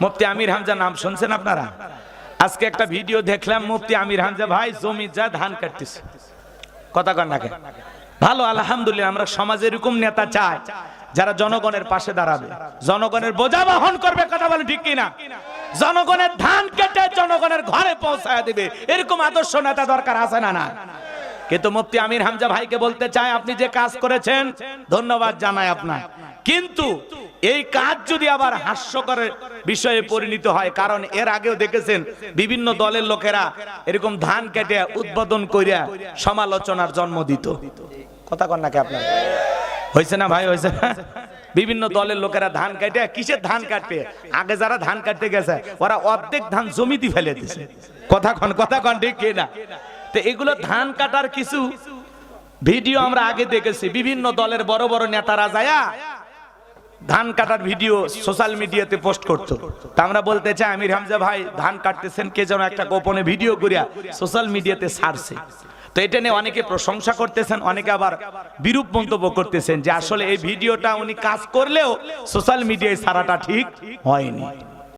মুফতি আমির হামজা নাম শুনছেন আপনারা? আজকে একটা ভিডিও দেখলাম, মুফতি আমির হামজা ভাই জমি যা ধান কাটতেছে। কথা কন নাকি? ভালো, আলহামদুলিল্লাহ। আমরা সমাজে এরকম নেতা চাই যারা জনগণের পাশে দাঁড়াবে, জনগণের বোঝা বহন করবে। কথা বলে ঠিক কিনা? জনগণের ধান কেটে জনগণের ঘরে পৌঁছায় দিবে, এরকম আদর্শ নেতা দরকার আছে না? না। কিন্তু মুফতি আমির হামজা ভাইকে বলতে চাই, আপনি যে কাজ করেছেন ধন্যবাদ জানাই আপনার, কিন্তু এই কাজ যদি আবার হাস্যকর বিষয়ে পরিণত হয়, কারণ এর আগেও দেখেছেন বিভিন্ন দলের লোকেরা এরকম ধান কেটে উদ্বোধন কইরা সমালোচনার জন্ম দিত। কথা কন নাকি আপনার? হয়েছে না ভাই? হয়েছে না? বিভিন্ন দলের লোকেরা ধান কাটে, কিসের ধান কাটবে? আগে যারা ধান কাটতে গেছে ওরা অর্ধেক ধান জমিতে ফেলে দিছে। কথা কন ঠিক কিনা? তো এগুলো ধান কাটার কিছু ভিডিও আমরা আগে দেখেছি, বিভিন্ন দলের বড় বড় নেতারা যায়া ধান কাটার ভিডিও সোশ্যাল মিডিয়াতে পোস্ট করতো। তা আমরা বলতে চাই, আমির হামজা ভাই ধান কাটতেছেন, কে যেন একটা গোপনে ভিডিও করিয়া সোশ্যাল মিডিয়াতে ছাড়ছে। তো এটা নিয়ে অনেকে প্রশংসা করতেছেন, অনেকে আবার বিরূপ মন্তব্য করতেছেন যে আসলে এই ভিডিওটা উনি কাজ করলেও সোশ্যাল মিডিয়ায় ছাড়াটা ঠিক হয়নি।